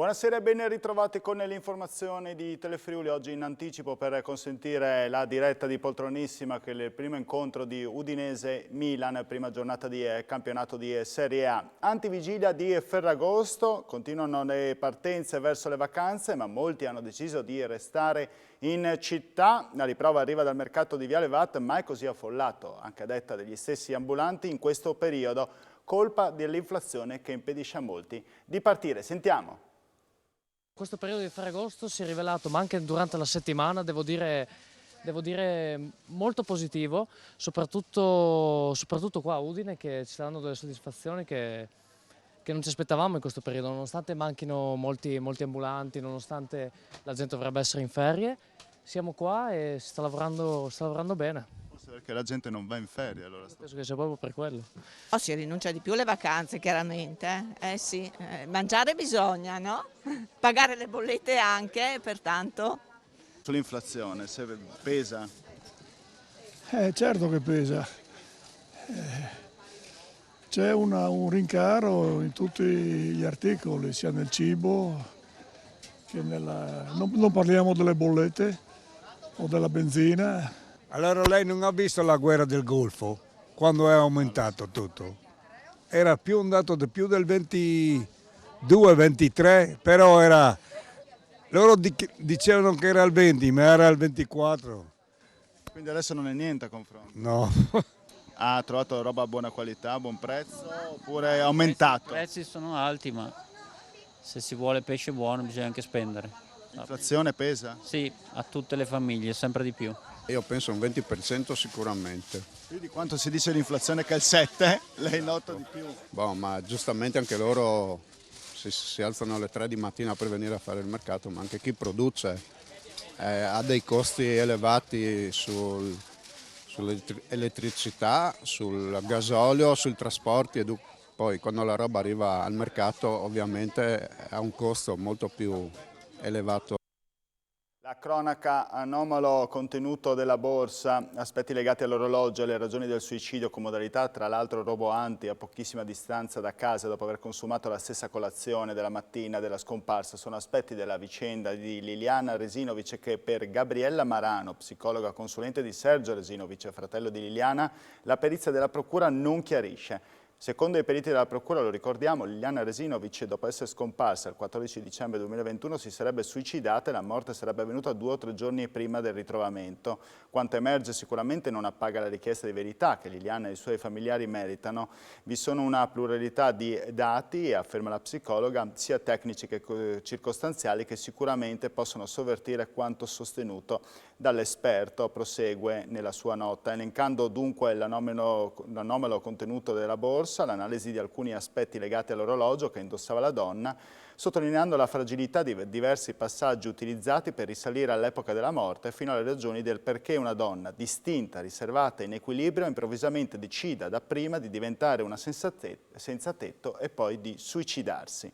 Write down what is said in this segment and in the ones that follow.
Buonasera e ben ritrovati con le informazioni di Telefriuli, oggi in anticipo per consentire la diretta di Poltronissima, che è il primo incontro di Udinese-Milan, prima giornata di campionato di Serie A. Antivigilia di Ferragosto, continuano le partenze verso le vacanze, ma molti hanno deciso di restare in città. La riprova arriva dal mercato di Viale Vat, ma è così affollato, anche a detta degli stessi ambulanti, in questo periodo, colpa dell'inflazione che impedisce a molti di partire. Sentiamo. Questo periodo di Ferragosto si è rivelato, ma anche durante la settimana, devo dire molto positivo, soprattutto qua a Udine, che ci sta dando delle soddisfazioni che non ci aspettavamo in questo periodo, nonostante manchino molti ambulanti, nonostante la gente dovrebbe essere in ferie. Siamo qua e si sta lavorando bene. Forse perché la gente non va in ferie allora. Penso che sia proprio per quello. Oh, si rinuncia di più alle vacanze, chiaramente. Sì, mangiare bisogna, no? Pagare le bollette anche, pertanto. Sull'inflazione, se pesa? Certo che pesa. C'è un rincaro in tutti gli articoli, sia nel cibo che non parliamo delle bollette o della benzina. Allora lei non ha visto la guerra del Golfo, quando è aumentato tutto? Era più un dato di più del 22-23, però loro dicevano che era il 20, ma era il 24. Quindi adesso non è niente a confronto? No. Ha trovato roba a buona qualità, a buon prezzo, oppure è aumentato? I prezzi sono alti, ma se si vuole pesce buono bisogna anche spendere. L'inflazione pesa? Sì, a tutte le famiglie, sempre di più. Io penso un 20% sicuramente. Più di quanto si dice l'inflazione che è il 7, lei nota di più. Boh, ma giustamente anche loro si alzano alle 3 di mattina per venire a fare il mercato, ma anche chi produce ha dei costi elevati sull'elettricità, sul gasolio, sui trasporti e poi quando la roba arriva al mercato ovviamente ha un costo molto più elevato. La cronaca, anomalo contenuto della borsa, aspetti legati all'orologio e alle ragioni del suicidio con modalità tra l'altro roboanti a pochissima distanza da casa dopo aver consumato la stessa colazione della mattina della scomparsa, sono aspetti della vicenda di Liliana Resinovic che per Gabriella Marano, psicologa consulente di Sergio Resinovic, fratello di Liliana, la perizia della procura non chiarisce. Secondo i periti della Procura, lo ricordiamo, Liliana Resinovic, dopo essere scomparsa il 14 dicembre 2021, si sarebbe suicidata e la morte sarebbe avvenuta 2 o 3 giorni prima del ritrovamento. Quanto emerge sicuramente non appaga la richiesta di verità che Liliana e i suoi familiari meritano. Vi sono una pluralità di dati, afferma la psicologa, sia tecnici che circostanziali, che sicuramente possono sovvertire quanto sostenuto dall'esperto, prosegue nella sua nota, elencando dunque l'anomalo contenuto della borsa, l'analisi di alcuni aspetti legati all'orologio che indossava la donna, sottolineando la fragilità di diversi passaggi utilizzati per risalire all'epoca della morte fino alle ragioni del perché una donna distinta, riservata, in equilibrio, improvvisamente decida dapprima di diventare una senza tetto e poi di suicidarsi.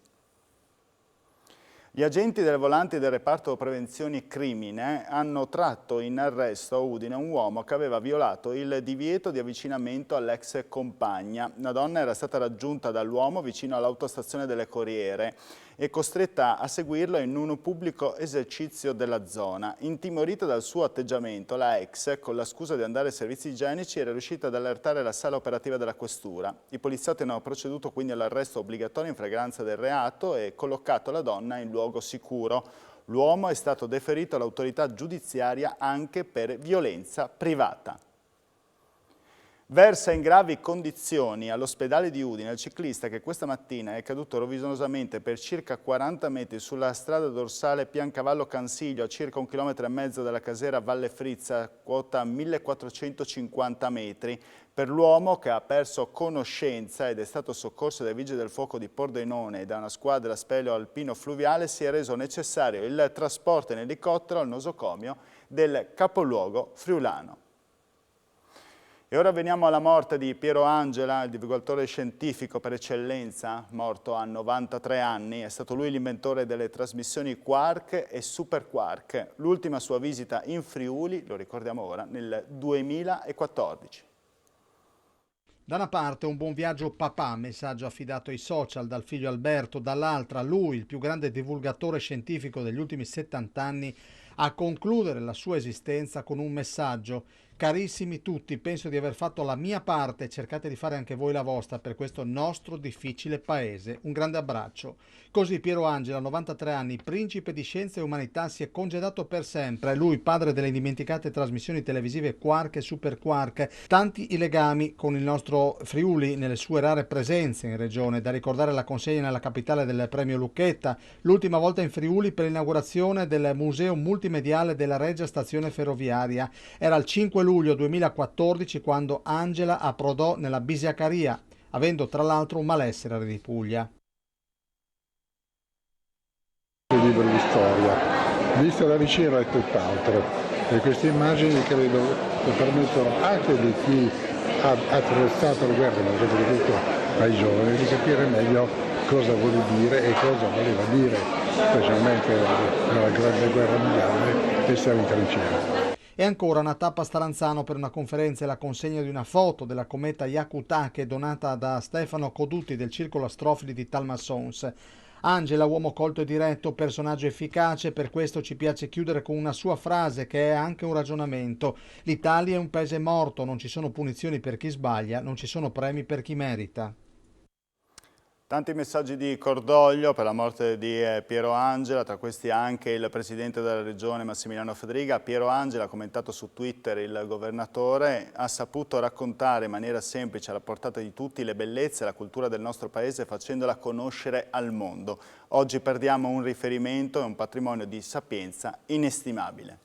Gli agenti del volante del reparto prevenzioni crimine hanno tratto in arresto a Udine un uomo che aveva violato il divieto di avvicinamento all'ex compagna. La donna era stata raggiunta dall'uomo vicino all'autostazione delle Corriere e costretta a seguirlo in un pubblico esercizio della zona. Intimorita dal suo atteggiamento, la ex, con la scusa di andare ai servizi igienici, era riuscita ad allertare la sala operativa della questura. I poliziotti hanno proceduto quindi all'arresto obbligatorio in flagranza del reato e collocato la donna in luogo sicuro. L'uomo è stato deferito all'autorità giudiziaria anche per violenza privata. Versa in gravi condizioni all'ospedale di Udine il ciclista che questa mattina è caduto rovesciosamente per circa 40 metri sulla strada dorsale Piancavallo Cansiglio a circa 1,5 km dalla casera Valle Frizza, quota 1450 metri. Per l'uomo, che ha perso conoscenza ed è stato soccorso dai vigili del fuoco di Pordenone e da una squadra speleo alpino fluviale, si è reso necessario il trasporto in elicottero al nosocomio del capoluogo friulano. E ora veniamo alla morte di Piero Angela, il divulgatore scientifico per eccellenza, morto a 93 anni. È stato lui l'inventore delle trasmissioni Quark e Super Quark. L'ultima sua visita in Friuli, lo ricordiamo ora, nel 2014. Da una parte un buon viaggio papà, messaggio affidato ai social dal figlio Alberto, dall'altra lui, il più grande divulgatore scientifico degli ultimi 70 anni, a concludere la sua esistenza con un messaggio: carissimi tutti, penso di aver fatto la mia parte, cercate di fare anche voi la vostra per questo nostro difficile paese. Un grande abbraccio. Così Piero Angela, 93 anni, principe di scienza e umanità, si è congedato per sempre. Lui, padre delle indimenticate trasmissioni televisive Quark e Super Quark, tanti i legami con il nostro Friuli nelle sue rare presenze in regione, da ricordare la consegna nella capitale del premio Lucchetta, l'ultima volta in Friuli per l'inaugurazione del museo multimediale della Regia Stazione Ferroviaria. Era il 5 luglio 2014 quando Angela approdò nella Bisiacaria, avendo tra l'altro un malessere di Puglia. Libro di storia, vista da vicino è tutt'altro e queste immagini credo che permettono anche di chi ha attraversato le guerre, ma soprattutto ai giovani, di capire meglio cosa vuol dire e cosa voleva dire, specialmente nella grande guerra mondiale, essere in trincea. E ancora una tappa a Staranzano per una conferenza e la consegna di una foto della cometa Yakutake donata da Stefano Codutti del Circolo Astrofili di Talmassons. Angela, uomo colto e diretto, personaggio efficace, per questo ci piace chiudere con una sua frase che è anche un ragionamento. L'Italia è un paese morto, non ci sono punizioni per chi sbaglia, non ci sono premi per chi merita. Tanti messaggi di cordoglio per la morte di Piero Angela, tra questi anche il presidente della regione Massimiliano Fedriga. Piero Angela, ha commentato su Twitter il governatore, ha saputo raccontare in maniera semplice alla portata di tutti le bellezze e la cultura del nostro paese facendola conoscere al mondo. Oggi perdiamo un riferimento e un patrimonio di sapienza inestimabile.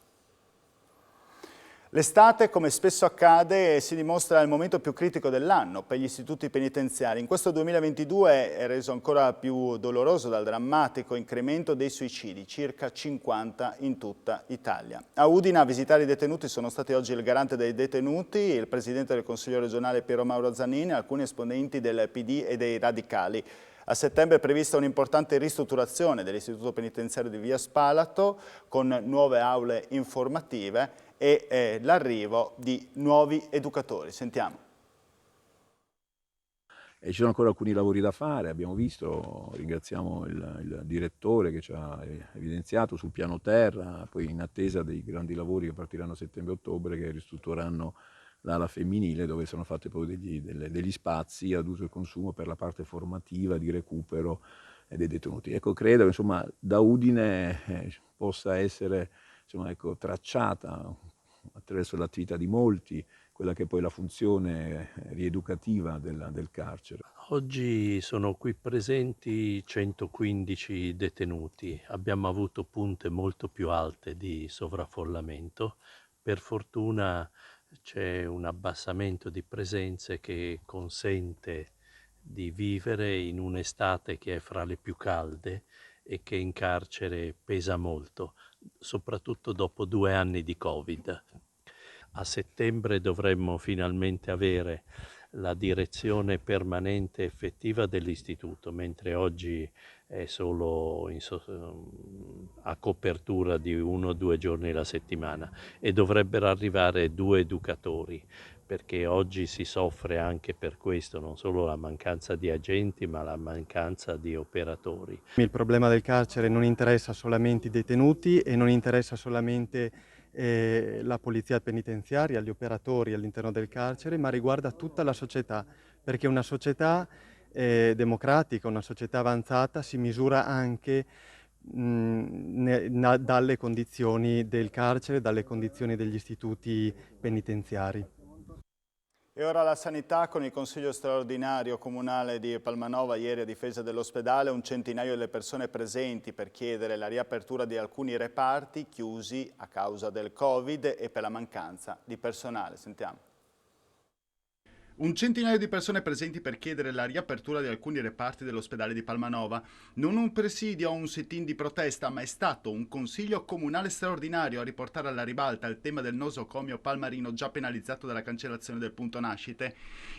L'estate, come spesso accade, si dimostra il momento più critico dell'anno per gli istituti penitenziari. In questo 2022 è reso ancora più doloroso dal drammatico incremento dei suicidi, circa 50 in tutta Italia. A Udine a visitare i detenuti sono stati oggi il garante dei detenuti, il presidente del Consiglio regionale Piero Mauro Zannini e alcuni esponenti del PD e dei Radicali. A settembre è prevista un'importante ristrutturazione dell'istituto penitenziario di Via Spalato con nuove aule informative e l'arrivo di nuovi educatori. Sentiamo. Ci sono ancora alcuni lavori da fare, abbiamo visto, ringraziamo il direttore che ci ha evidenziato sul piano terra, poi in attesa dei grandi lavori che partiranno a settembre-ottobre che ristruttureranno l'ala femminile dove sono fatti poi degli spazi ad uso e consumo per la parte formativa, di recupero dei detenuti. Ecco, credo che insomma, da Udine possa essere insomma, ecco, tracciata attraverso l'attività di molti quella che è poi la funzione rieducativa del carcere. Oggi sono qui presenti 115 detenuti, abbiamo avuto punte molto più alte di sovraffollamento, per fortuna c'è un abbassamento di presenze che consente di vivere in un'estate che è fra le più calde e che in carcere pesa molto, soprattutto dopo 2 anni di Covid. A settembre dovremmo finalmente avere la direzione permanente effettiva dell'istituto, mentre oggi è solo a copertura di 1 o 2 giorni alla settimana e dovrebbero arrivare 2 educatori, perché oggi si soffre anche per questo, non solo la mancanza di agenti ma la mancanza di operatori. Il problema del carcere non interessa solamente i detenuti e non interessa solamente la polizia penitenziaria, gli operatori all'interno del carcere, ma riguarda tutta la società, perché una società democratica, una società avanzata si misura anche dalle condizioni del carcere, dalle condizioni degli istituti penitenziari. E ora la sanità con il Consiglio straordinario comunale di Palmanova ieri a difesa dell'ospedale, un centinaio delle persone presenti per chiedere la riapertura di alcuni reparti chiusi a causa del Covid e per la mancanza di personale. Sentiamo. Un centinaio di persone presenti per chiedere la riapertura di alcuni reparti dell'ospedale di Palmanova. Non un presidio o un sit-in di protesta, ma è stato un consiglio comunale straordinario a riportare alla ribalta il tema del nosocomio palmarino già penalizzato dalla cancellazione del punto nascite.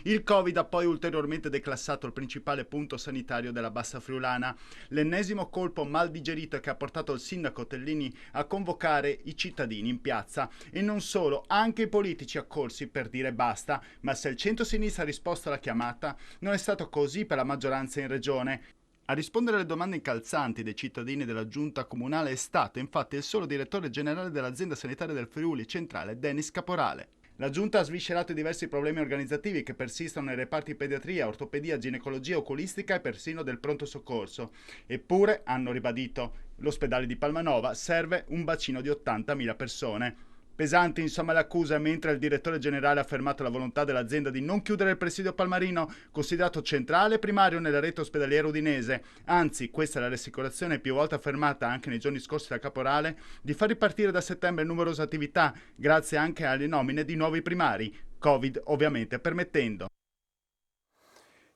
Il Covid ha poi ulteriormente declassato il principale punto sanitario della Bassa Friulana. L'ennesimo colpo mal digerito che ha portato il sindaco Tellini a convocare i cittadini in piazza. E non solo, anche i politici accorsi per dire basta. Ma se il centro centro-sinistra ha risposto alla chiamata. Non è stato così per la maggioranza in regione. A rispondere alle domande incalzanti dei cittadini della giunta comunale è stato infatti il solo direttore generale dell'azienda sanitaria del Friuli Centrale, Denis Caporale. La giunta ha sviscerato i diversi problemi organizzativi che persistono nei reparti pediatria, ortopedia, ginecologia, oculistica e persino del pronto soccorso. Eppure, hanno ribadito, l'ospedale di Palmanova serve un bacino di 80.000 persone. Pesanti insomma le accuse, mentre il direttore generale ha affermato la volontà dell'azienda di non chiudere il presidio palmarino, considerato centrale e primario nella rete ospedaliera udinese. Anzi, questa è la rassicurazione più volte affermata anche nei giorni scorsi da Caporale, di far ripartire da settembre numerose attività, grazie anche alle nomine di nuovi primari, Covid ovviamente permettendo.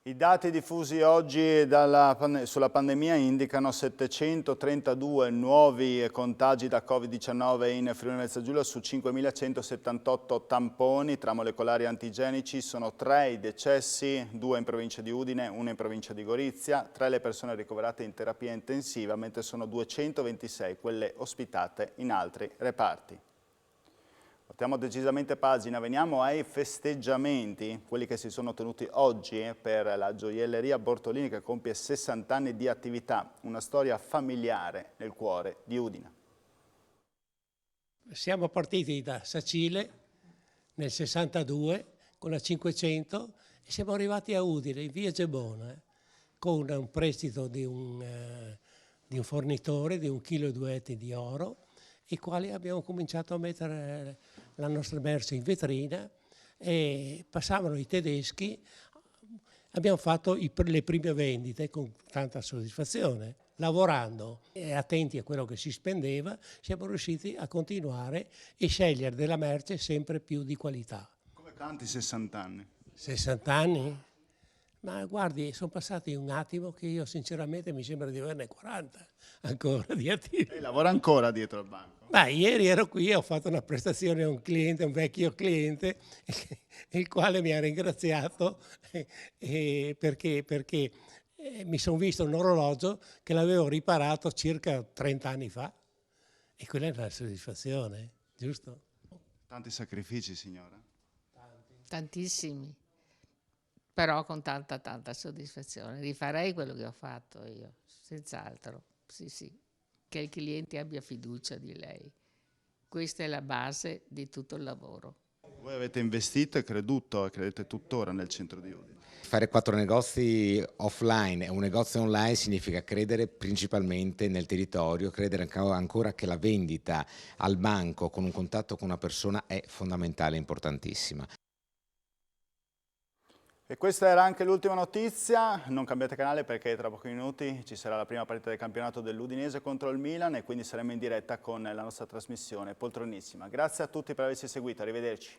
I dati diffusi oggi sulla pandemia indicano 732 nuovi contagi da Covid-19 in Friuli Venezia Giulia su 5.178 tamponi tra molecolari antigenici. Sono 3 i decessi, 2 in provincia di Udine, 1 in provincia di Gorizia, 3 le persone ricoverate in terapia intensiva, mentre sono 226 quelle ospitate in altri reparti. Voltiamo decisamente pagina, veniamo ai festeggiamenti, quelli che si sono tenuti oggi per la gioielleria Bortolini che compie 60 anni di attività, una storia familiare nel cuore di Udine. Siamo partiti da Sacile nel 62 con la 500 e siamo arrivati a Udine, in via Gebona, con un prestito di un fornitore di 1,2 kg di oro, i quali abbiamo cominciato a mettere la nostra merce in vetrina e passavano i tedeschi. Abbiamo fatto le prime vendite con tanta soddisfazione. Lavorando e attenti a quello che si spendeva, siamo riusciti a continuare e scegliere della merce sempre più di qualità. Come tanti 60 anni? 60 anni? Ma guardi, sono passati un attimo che io sinceramente mi sembra di averne 40 ancora di attività. Lei lavora ancora dietro al banco? Beh, ieri ero qui e ho fatto una prestazione a un cliente, un vecchio cliente, il quale mi ha ringraziato perché mi sono visto un orologio che l'avevo riparato circa 30 anni fa e quella è una soddisfazione, giusto? Tanti sacrifici, signora? Tantissimi, però con tanta soddisfazione. Rifarei quello che ho fatto io, senz'altro, sì. Che il cliente abbia fiducia di lei. Questa è la base di tutto il lavoro. Voi avete investito e creduto, e credete tuttora nel centro di Udine. Fare 4 negozi offline e un negozio online significa credere principalmente nel territorio, credere ancora che la vendita al banco con un contatto con una persona è fondamentale e importantissima. E questa era anche l'ultima notizia, non cambiate canale perché tra pochi minuti ci sarà la prima partita del campionato dell'Udinese contro il Milan e quindi saremo in diretta con la nostra trasmissione Poltronissima. Grazie a tutti per averci seguito, arrivederci.